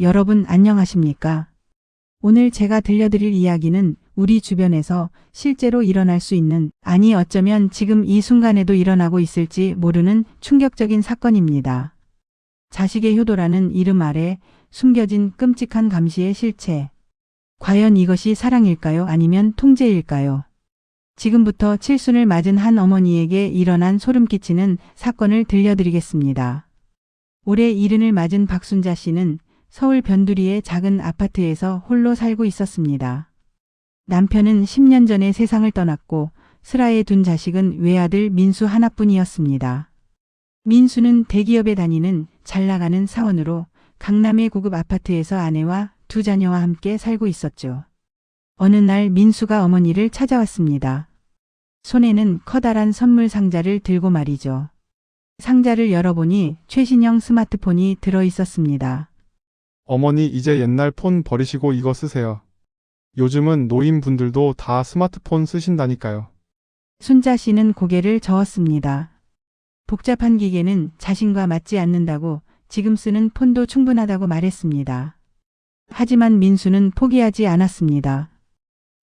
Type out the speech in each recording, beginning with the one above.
여러분 안녕하십니까? 오늘 제가 들려드릴 이야기는 우리 주변에서 실제로 일어날 수 있는, 아니 어쩌면 지금 이 순간에도 일어나고 있을지 모르는 충격적인 사건입니다. 자식의 효도라는 이름 아래 숨겨진 끔찍한 감시의 실체. 과연 이것이 사랑일까요? 아니면 통제일까요? 지금부터 칠순을 맞은 한 어머니에게 일어난 소름 끼치는 사건을 들려드리겠습니다. 올해 70을 맞은 박순자 씨는 서울 변두리의 작은 아파트에서 홀로 살고 있었습니다. 남편은 10년 전에 세상을 떠났고 슬하에 둔 자식은 외아들 민수 하나뿐이었습니다. 민수는 대기업에 다니는 잘 나가는 사원으로 강남의 고급 아파트에서 아내와 두 자녀와 함께 살고 있었죠. 어느 날 민수가 어머니를 찾아왔습니다. 손에는 커다란 선물 상자를 들고 말이죠. 상자를 열어보니 최신형 스마트폰이 들어 있었습니다. 어머니 이제 옛날 폰 버리시고 이거 쓰세요. 요즘은 노인분들도 다 스마트폰 쓰신다니까요. 순자 씨는 고개를 저었습니다. 복잡한 기계는 자신과 맞지 않는다고 지금 쓰는 폰도 충분하다고 말했습니다. 하지만 민수는 포기하지 않았습니다.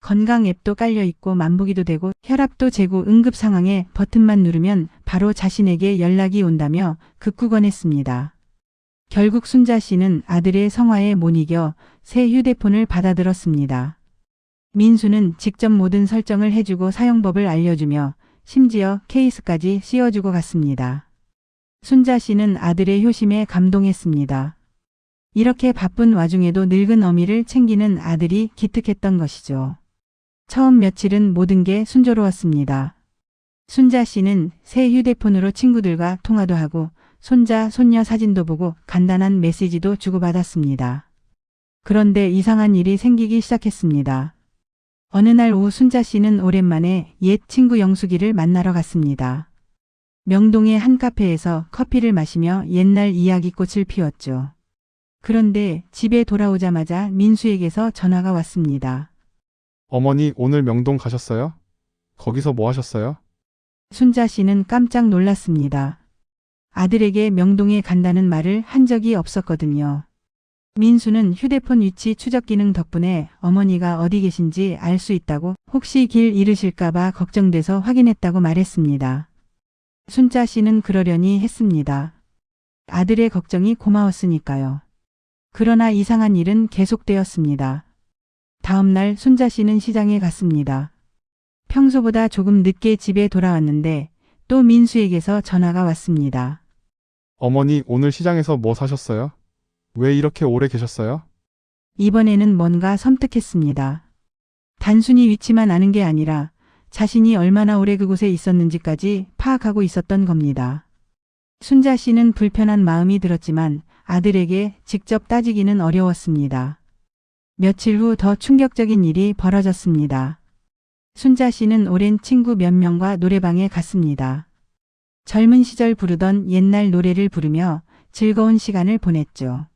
건강 앱도 깔려 있고 만보기도 되고 혈압도 재고 응급 상황에 버튼만 누르면 바로 자신에게 연락이 온다며 극구건했습니다. 결국 순자 씨는 아들의 성화에 못 이겨 새 휴대폰을 받아들었습니다. 민수는 직접 모든 설정을 해주고 사용법을 알려주며 심지어 케이스까지 씌워주고 갔습니다. 순자 씨는 아들의 효심에 감동했습니다. 이렇게 바쁜 와중에도 늙은 어미를 챙기는 아들이 기특했던 것이죠. 처음 며칠은 모든 게 순조로웠습니다. 순자 씨는 새 휴대폰으로 친구들과 통화도 하고 손자, 손녀 사진도 보고 간단한 메시지도 주고받았습니다. 그런데 이상한 일이 생기기 시작했습니다. 어느 날 오후 순자 씨는 오랜만에 옛 친구 영숙이를 만나러 갔습니다. 명동의 한 카페에서 커피를 마시며 옛날 이야기꽃을 피웠죠. 그런데 집에 돌아오자마자 민수에게서 전화가 왔습니다. 어머니 오늘 명동 가셨어요? 거기서 뭐 하셨어요? 순자 씨는 깜짝 놀랐습니다. 아들에게 명동에 간다는 말을 한 적이 없었거든요. 민수는 휴대폰 위치 추적 기능 덕분에 어머니가 어디 계신지 알 수 있다고, 혹시 길 잃으실까봐 걱정돼서 확인했다고 말했습니다. 순자 씨는 그러려니 했습니다. 아들의 걱정이 고마웠으니까요. 그러나 이상한 일은 계속되었습니다. 다음 날 순자 씨는 시장에 갔습니다. 평소보다 조금 늦게 집에 돌아왔는데 또 민수에게서 전화가 왔습니다. 어머니 오늘 시장에서 뭐 사셨어요? 왜 이렇게 오래 계셨어요? 이번에는 뭔가 섬뜩했습니다. 단순히 위치만 아는 게 아니라 자신이 얼마나 오래 그곳에 있었는지까지 파악하고 있었던 겁니다. 순자 씨는 불편한 마음이 들었지만 아들에게 직접 따지기는 어려웠습니다. 며칠 후 더 충격적인 일이 벌어졌습니다. 순자 씨는 오랜 친구 몇 명과 노래방에 갔습니다. 젊은 시절 부르던 옛날 노래를 부르며 즐거운 시간을 보냈죠.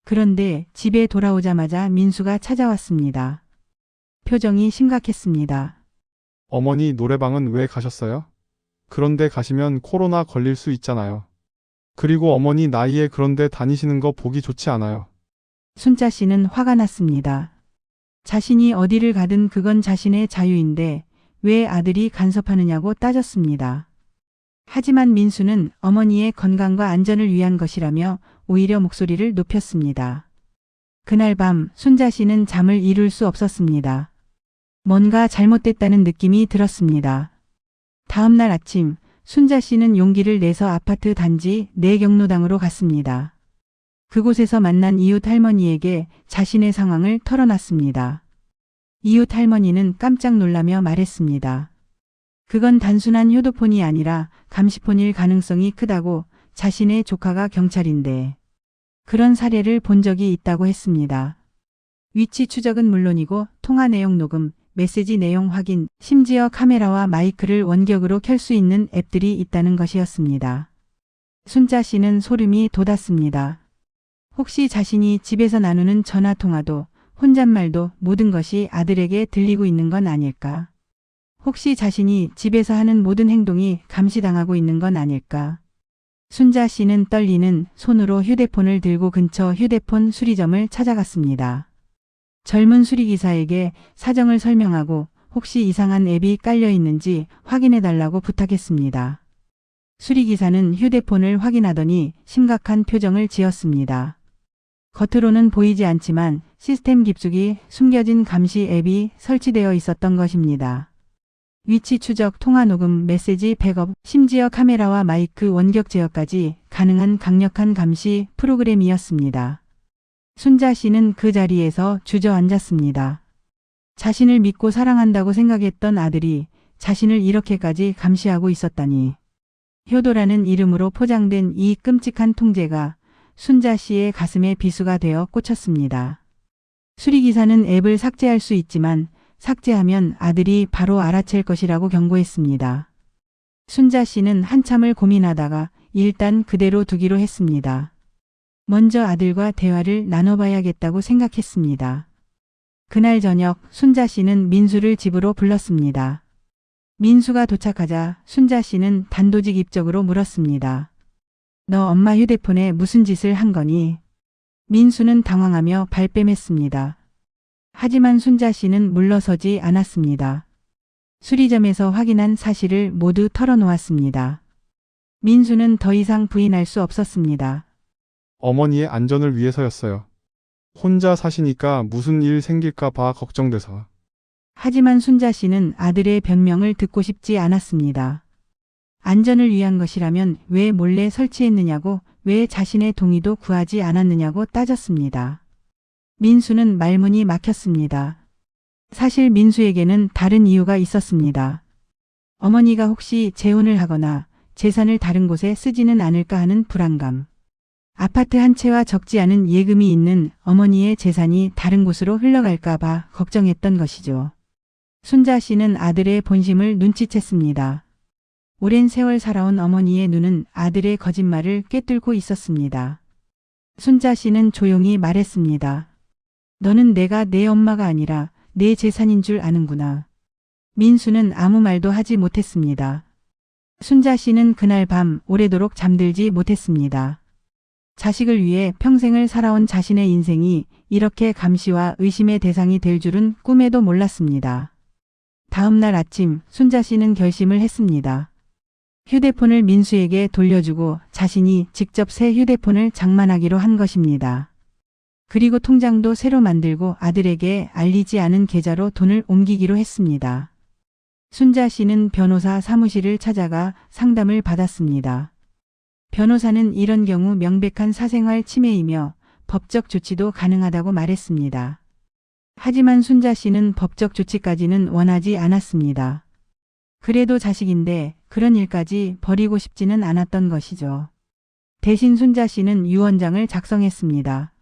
그런데 집에 돌아오자마자 민수가 찾아왔습니다. 표정이 심각했습니다. 어머니 노래방은 왜 가셨어요? 그런데 가시면 코로나 걸릴 수 있잖아요. 그리고 어머니 나이에 그런데 다니시는 거 보기 좋지 않아요. 순자 씨는 화가 났습니다. 자신이 어디를 가든 그건 자신의 자유인데 왜 아들이 간섭하느냐고 따졌습니다. 하지만 민수는 어머니의 건강과 안전을 위한 것이라며 오히려 목소리를 높였습니다. 그날 밤 순자 씨는 잠을 이룰 수 없었습니다. 뭔가 잘못됐다는 느낌이 들었습니다. 다음 날 아침 순자 씨는 용기를 내서 아파트 단지 내 경로당으로 갔습니다. 그곳에서 만난 이웃 할머니에게 자신의 상황을 털어놨습니다. 이웃 할머니는 깜짝 놀라며 말했습니다. 그건 단순한 효도폰이 아니라 감시폰일 가능성이 크다고. 자신의 조카가 경찰인데 그런 사례를 본 적이 있다고 했습니다. 위치 추적은 물론이고 통화 내용 녹음, 메시지 내용 확인, 심지어 카메라와 마이크를 원격으로 켤 수 있는 앱들이 있다는 것이었습니다. 순자 씨는 소름이 돋았습니다. 혹시 자신이 집에서 나누는 전화통화도 혼잣말도 모든 것이 아들에게 들리고 있는 건 아닐까? 혹시 자신이 집에서 하는 모든 행동이 감시당하고 있는 건 아닐까? 순자 씨는 떨리는 손으로 휴대폰을 들고 근처 휴대폰 수리점을 찾아갔습니다. 젊은 수리기사에게 사정을 설명하고 혹시 이상한 앱이 깔려 있는지 확인해 달라고 부탁했습니다. 수리기사는 휴대폰을 확인하더니 심각한 표정을 지었습니다. 겉으로는 보이지 않지만 시스템 깊숙이 숨겨진 감시 앱이 설치되어 있었던 것입니다. 위치 추적, 통화 녹음, 메시지 백업, 심지어 카메라와 마이크 원격 제어까지 가능한 강력한 감시 프로그램이었습니다. 순자 씨는 그 자리에서 주저앉았습니다. 자신을 믿고 사랑한다고 생각했던 아들이 자신을 이렇게까지 감시하고 있었다니. 효도라는 이름으로 포장된 이 끔찍한 통제가 순자 씨의 가슴에 비수가 되어 꽂혔습니다. 수리기사는 앱을 삭제할 수 있지만 삭제하면 아들이 바로 알아챌 것이라고 경고했습니다. 순자 씨는 한참을 고민하다가 일단 그대로 두기로 했습니다. 먼저 아들과 대화를 나눠봐야겠다고 생각했습니다. 그날 저녁 순자 씨는 민수를 집으로 불렀습니다. 민수가 도착하자 순자 씨는 단도직입적으로 물었습니다. 너 엄마 휴대폰에 무슨 짓을 한 거니? 민수는 당황하며 발뺌했습니다. 하지만 순자 씨는 물러서지 않았습니다. 수리점에서 확인한 사실을 모두 털어놓았습니다. 민수는 더 이상 부인할 수 없었습니다. 어머니의 안전을 위해서였어요. 혼자 사시니까 무슨 일 생길까 봐 걱정돼서. 하지만 순자 씨는 아들의 변명을 듣고 싶지 않았습니다. 안전을 위한 것이라면 왜 몰래 설치했느냐고, 왜 자신의 동의도 구하지 않았느냐고 따졌습니다. 민수는 말문이 막혔습니다. 사실 민수에게는 다른 이유가 있었습니다. 어머니가 혹시 재혼을 하거나 재산을 다른 곳에 쓰지는 않을까 하는 불안감. 아파트 한 채와 적지 않은 예금이 있는 어머니의 재산이 다른 곳으로 흘러갈까 봐 걱정했던 것이죠. 순자 씨는 아들의 본심을 눈치챘습니다. 오랜 세월 살아온 어머니의 눈은 아들의 거짓말을 꿰뚫고 있었습니다. 순자 씨는 조용히 말했습니다. 너는 내가 내 엄마가 아니라 내 재산인 줄 아는구나. 민수는 아무 말도 하지 못했습니다. 순자 씨는 그날 밤 오래도록 잠들지 못했습니다. 자식을 위해 평생을 살아온 자신의 인생이 이렇게 감시와 의심의 대상이 될 줄은 꿈에도 몰랐습니다. 다음 날 아침 순자 씨는 결심을 했습니다. 휴대폰을 민수에게 돌려주고 자신이 직접 새 휴대폰을 장만하기로 한 것입니다. 그리고 통장도 새로 만들고 아들에게 알리지 않은 계좌로 돈을 옮기기로 했습니다. 순자 씨는 변호사 사무실을 찾아가 상담을 받았습니다. 변호사는 이런 경우 명백한 사생활 침해이며 법적 조치도 가능하다고 말했습니다. 하지만 순자 씨는 법적 조치까지는 원하지 않았습니다. 그래도 자식인데 그런 일까지 벌이고 싶지는 않았던 것이죠. 대신 순자 씨는 유언장을 작성했습니다.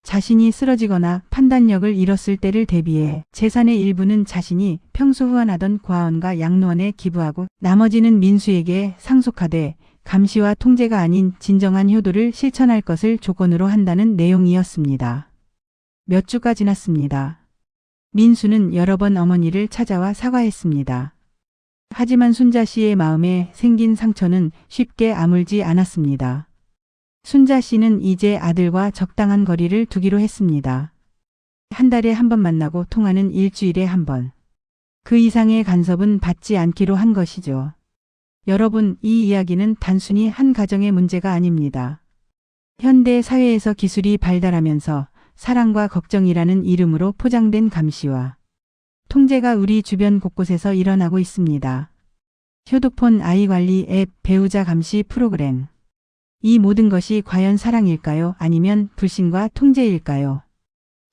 자신이 쓰러지거나 판단력을 잃었을 때를 대비해 재산의 일부는 자신이 평소 후원하던 과원과 양로원에 기부하고 나머지는 민수에게 상속하되 감시와 통제가 아닌 진정한 효도를 실천할 것을 조건으로 한다는 내용이었습니다. 몇 주가 지났습니다. 민수는 여러 번 어머니를 찾아와 사과했습니다. 하지만 순자 씨의 마음에 생긴 상처는 쉽게 아물지 않았습니다. 순자 씨는 이제 아들과 적당한 거리를 두기로 했습니다. 한 달에 한 번 만나고 통화는 일주일에 한 번. 그 이상의 간섭은 받지 않기로 한 것이죠. 여러분, 이 이야기는 단순히 한 가정의 문제가 아닙니다. 현대 사회에서 기술이 발달하면서 사랑과 걱정이라는 이름으로 포장된 감시와 통제가 우리 주변 곳곳에서 일어나고 있습니다. 휴대폰 아이 관리 앱, 배우자 감시 프로그램. 이 모든 것이 과연 사랑일까요? 아니면 불신과 통제일까요?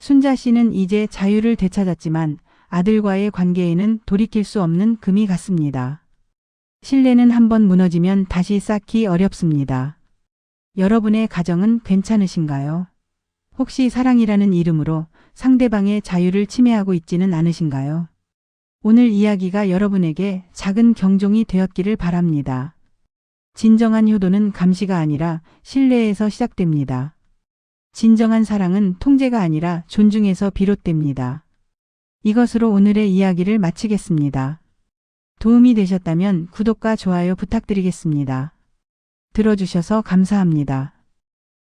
순자 씨는 이제 자유를 되찾았지만 아들과의 관계에는 돌이킬 수 없는 금이 갔습니다. 신뢰는 한번 무너지면 다시 쌓기 어렵습니다. 여러분의 가정은 괜찮으신가요? 혹시 사랑이라는 이름으로 상대방의 자유를 침해하고 있지는 않으신가요? 오늘 이야기가 여러분에게 작은 경종이 되었기를 바랍니다. 진정한 효도는 감시가 아니라 신뢰에서 시작됩니다. 진정한 사랑은 통제가 아니라 존중에서 비롯됩니다. 이것으로 오늘의 이야기를 마치겠습니다. 도움이 되셨다면 구독과 좋아요 부탁드리겠습니다. 들어주셔서 감사합니다.